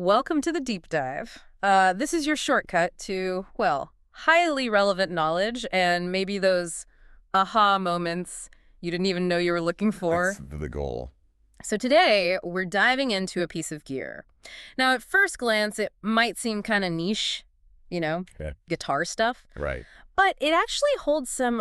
Welcome to the deep dive. This is your shortcut to, well, highly relevant knowledge and maybe those aha moments you didn't even know you were looking for. That's the goal. So today, we're diving into a piece of gear. Now, at first glance, it might seem kind of niche, guitar stuff. Right. But it actually holds some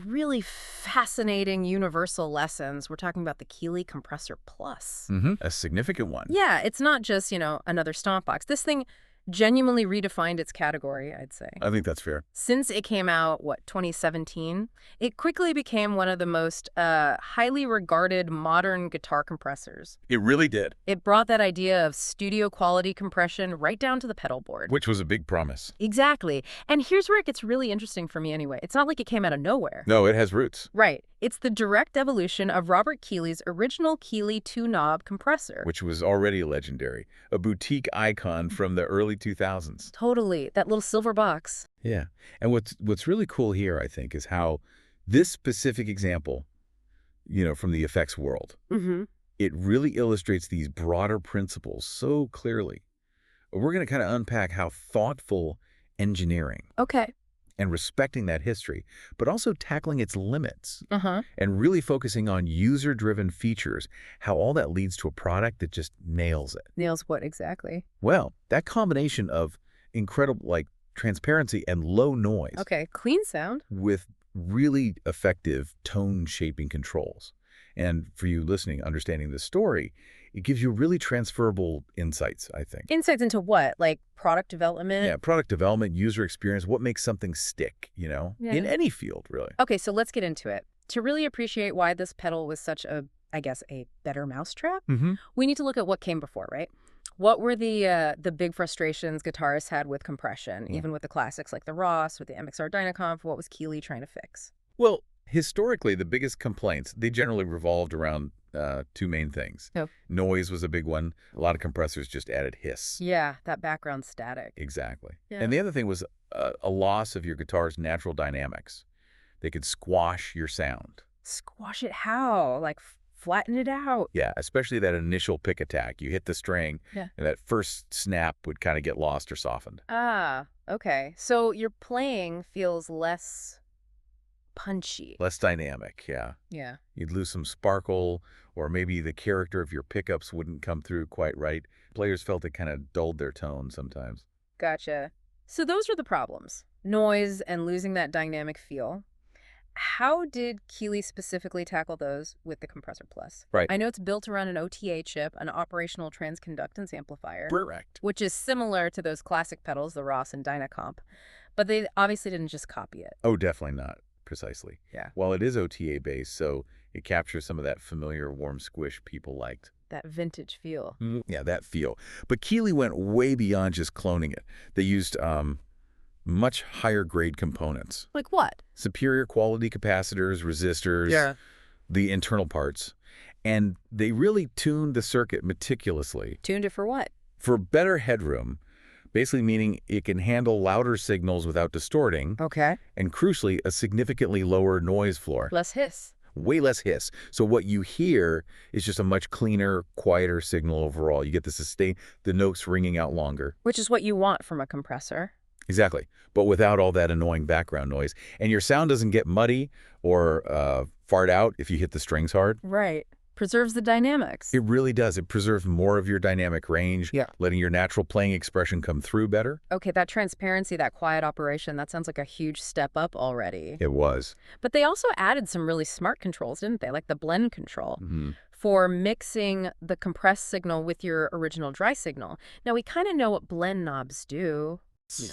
really fascinating universal lessons. We're talking about the Keeley Compressor Plus. A significant one. Yeah, it's not just, another stomp box. This thing genuinely redefined its category, I'd say. I think that's fair. Since it came out, 2017, it quickly became one of the most highly regarded modern guitar compressors. It really did. It brought that idea of studio quality compression right down to the pedal board. Which was a big promise. Exactly. And here's where it gets really interesting for me anyway. It's not like it came out of nowhere. No, it has roots. Right. It's the direct evolution of Robert Keeley's original Keeley two-knob compressor. Which was already legendary. A boutique icon from the early 2000s. Totally. That little silver box. Yeah. And what's really cool here, I think, is how this specific example, from the effects world, it really illustrates these broader principles so clearly. We're going to kind of unpack how thoughtful engineering and respecting that history, but also tackling its limits and really focusing on user-driven features, how all that leads to a product that just nails it. Nails what exactly? Well, that combination of incredible, transparency and low noise. Okay, clean sound. With really effective tone-shaping controls. And for you listening, understanding this story, it gives you really transferable insights, I think. Insights into what? Like product development? Yeah, product development, user experience, what makes something stick, Yeah. in any field, really. Okay, so let's get into it. To really appreciate why this pedal was such a better mousetrap, we need to look at what came before, right? What were the big frustrations guitarists had with compression, even with the classics like the Ross or the MXR Dynaconf? What was Keeley trying to fix? Well, historically, the biggest complaints, they generally revolved around two main things. Oh. Noise was a big one. A lot of compressors just added hiss. Yeah, that background static. Exactly. Yeah. And the other thing was a loss of your guitar's natural dynamics. They could squash your sound. Squash it how? Like flatten it out? Yeah, especially that initial pick attack. You hit the string, and that first snap would kind of get lost or softened. Ah, okay. So your playing feels less punchy. Less dynamic, yeah. Yeah. You'd lose some sparkle, or maybe the character of your pickups wouldn't come through quite right. Players felt it kind of dulled their tone sometimes. Gotcha. So those are the problems. Noise and losing that dynamic feel. How did Keeley specifically tackle those with the Compressor Plus? Right. I know it's built around an OTA chip, an operational transconductance amplifier. Correct. Which is similar to those classic pedals, the Ross and Dynacomp. But they obviously didn't just copy it. Oh, definitely not. Precisely. Yeah. While it is OTA-based, so it captures some of that familiar warm squish people liked. That vintage feel. Yeah, that feel. But Keeley went way beyond just cloning it. They used much higher grade components. Like what? Superior quality capacitors, resistors, the internal parts. And they really tuned the circuit meticulously. Tuned it for what? For better headroom, basically meaning it can handle louder signals without distorting. Okay. And crucially, a significantly lower noise floor. Less hiss. Way less hiss. So what you hear is just a much cleaner, quieter signal overall. You get the sustain, the notes ringing out longer. Which is what you want from a compressor. Exactly. But without all that annoying background noise. And your sound doesn't get muddy or fart out if you hit the strings hard. Right. Preserves the dynamics. It really does. It preserves more of your dynamic range, letting your natural playing expression come through better. Okay, that transparency, that quiet operation, that sounds like a huge step up already. It was. But they also added some really smart controls, didn't they? Like the blend control for mixing the compressed signal with your original dry signal. Now, we kind of know what blend knobs do. Yeah.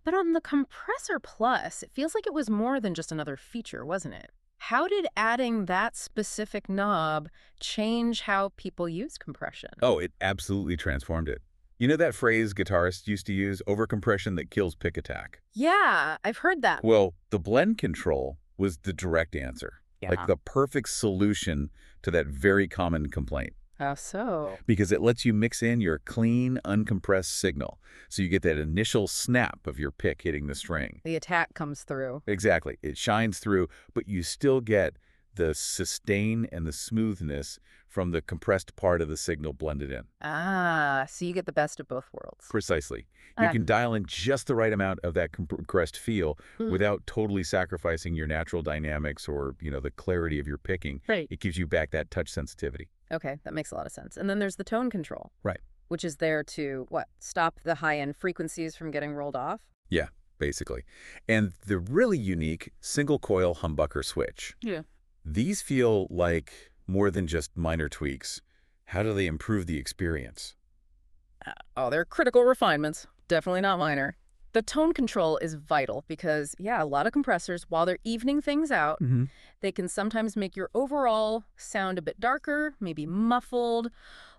But on the Compressor Plus, it feels like it was more than just another feature, wasn't it? How did adding that specific knob change how people use compression? Oh, it absolutely transformed it. You know that phrase guitarists used to use, overcompression that kills pick attack? Yeah, I've heard that. Well, the blend control was the direct answer. Yeah. Like the perfect solution to that very common complaint. How so? Because it lets you mix in your clean, uncompressed signal. So you get that initial snap of your pick hitting the string. The attack comes through. Exactly. It shines through, but you still get the sustain and the smoothness from the compressed part of the signal blended in. Ah, so you get the best of both worlds. Precisely. You Okay. can dial in just the right amount of that compressed feel Mm. without totally sacrificing your natural dynamics or, the clarity of your picking. Right. It gives you back that touch sensitivity. Okay, that makes a lot of sense. And then there's the tone control. Right. Which is there to, what, stop the high-end frequencies from getting rolled off? Yeah, basically. And the really unique single coil humbucker switch. Yeah. These feel like more than just minor tweaks. How do they improve the experience? Oh, they're critical refinements. Definitely not minor. The tone control is vital because, yeah, a lot of compressors, while they're evening things out, they can sometimes make your overall sound a bit darker, maybe muffled,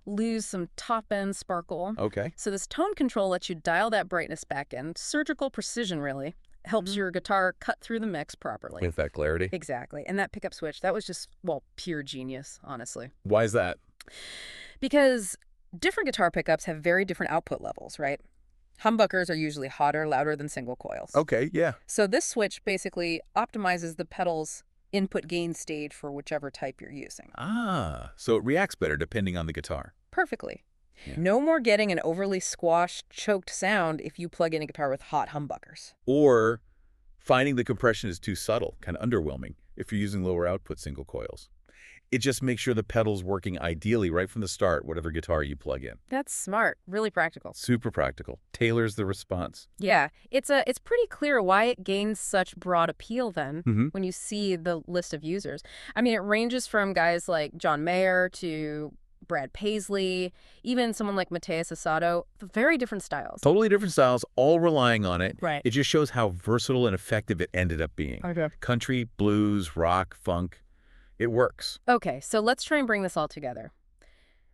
lose some top-end sparkle. Okay. So this tone control lets you dial that brightness back in. Surgical precision, really. Helps your guitar cut through the mix properly. With that clarity. Exactly. And that pickup switch, that was just, well, pure genius, honestly. Why is that? Because different guitar pickups have very different output levels, right? Humbuckers are usually hotter, louder than single coils. Okay, yeah. So this switch basically optimizes the pedal's input gain stage for whichever type you're using. Ah, so it reacts better depending on the guitar. Perfectly. Yeah. No more getting an overly squashed, choked sound if you plug in a guitar with hot humbuckers. Or finding the compression is too subtle, kind of underwhelming, if you're using lower output single coils. It just makes sure the pedal's working ideally right from the start, whatever guitar you plug in. That's smart. Really practical. Super practical. Tailors the response. Yeah. It's pretty clear why it gains such broad appeal then when you see the list of users. I mean, it ranges from guys like John Mayer to Brad Paisley, even someone like Mateus Asado, very different styles. Totally different styles, all relying on it. Right. It just shows how versatile and effective it ended up being. Okay. Country, blues, rock, funk. It works. Okay, so let's try and bring this all together.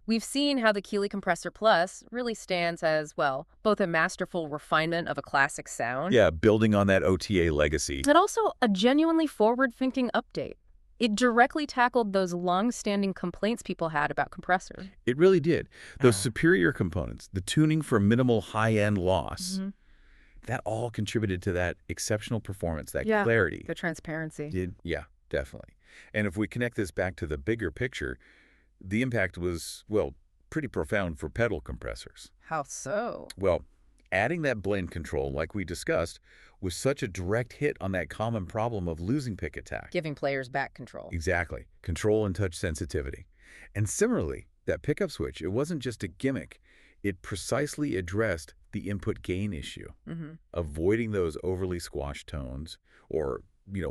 We've seen how the Keeley Compressor Plus really stands as, well, both a masterful refinement of a classic sound. Yeah, building on that OTA legacy. And also a genuinely forward-thinking update. It directly tackled those long-standing complaints people had about compressors. It really did. Those superior components, the tuning for minimal high-end loss, that all contributed to that exceptional performance, that clarity. The transparency. Yeah, definitely. And if we connect this back to the bigger picture, the impact was, well, pretty profound for pedal compressors. How so? Well, adding that blend control, like we discussed, was such a direct hit on that common problem of losing pick attack. Giving players back control. Exactly. Control and touch sensitivity. And similarly, that pickup switch, it wasn't just a gimmick. It precisely addressed the input gain issue, avoiding those overly squashed tones or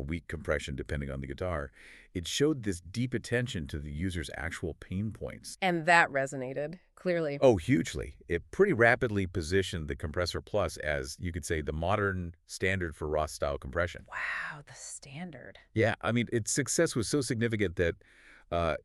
weak compression depending on the guitar. It showed this deep attention to the user's actual pain points. And that resonated, clearly. Oh, hugely. It pretty rapidly positioned the Compressor Plus as, you could say, the modern standard for Roth-style compression. Wow, the standard. Yeah, I mean, its success was so significant that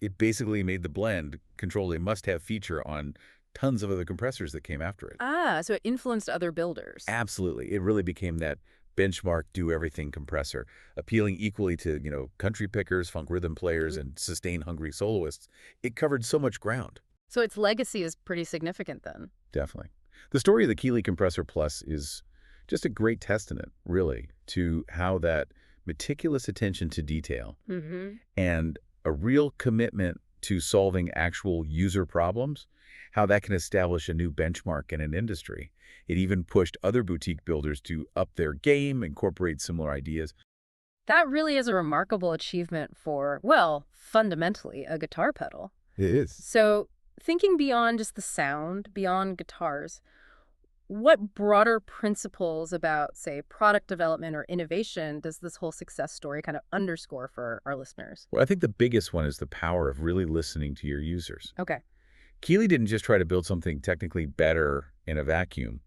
it basically made the blend control a must-have feature on tons of other compressors that came after it. Ah, so it influenced other builders. Absolutely. It really became that benchmark do-everything compressor, appealing equally to, country pickers, funk rhythm players, and sustain-hungry soloists. It covered so much ground. So its legacy is pretty significant then. Definitely. The story of the Keeley Compressor Plus is just a great testament, really, to how that meticulous attention to detail and a real commitment to solving actual user problems, how that can establish a new benchmark in an industry. It even pushed other boutique builders to up their game, incorporate similar ideas. That really is a remarkable achievement for, well, fundamentally, a guitar pedal. It is. So thinking beyond just the sound, beyond guitars, what broader principles about, say, product development or innovation does this whole success story kind of underscore for our listeners? Well, I think the biggest one is the power of really listening to your users. Okay. Keeley didn't just try to build something technically better in a vacuum.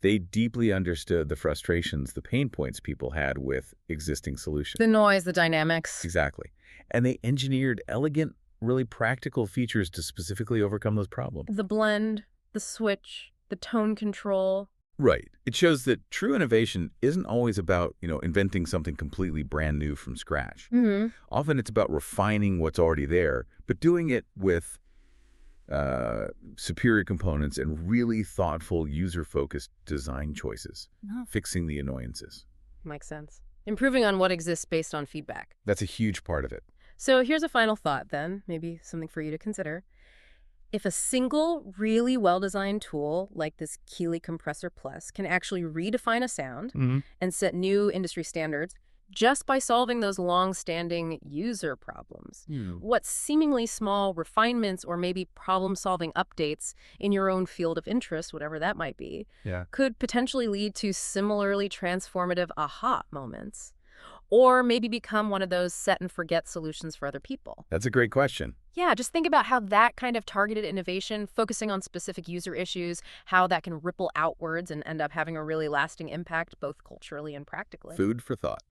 They deeply understood the frustrations, the pain points people had with existing solutions. The noise, the dynamics. Exactly. And they engineered elegant, really practical features to specifically overcome those problems. The blend, the switch, the tone control. Right. It shows that true innovation isn't always about, inventing something completely brand new from scratch. Often it's about refining what's already there, but doing it with superior components and really thoughtful, user-focused design choices, fixing the annoyances. Makes sense. Improving on what exists based on feedback. That's a huge part of it. So here's a final thought then, maybe something for you to consider. If a single, really well-designed tool like this Keeley Compressor Plus can actually redefine a sound Hmm. and set new industry standards just by solving those long-standing user problems, what seemingly small refinements or maybe problem-solving updates in your own field of interest, whatever that might be, Yeah. could potentially lead to similarly transformative aha moments, or maybe become one of those set-and-forget solutions for other people. That's a great question. Yeah, just think about how that kind of targeted innovation, focusing on specific user issues, how that can ripple outwards and end up having a really lasting impact both culturally and practically. Food for thought.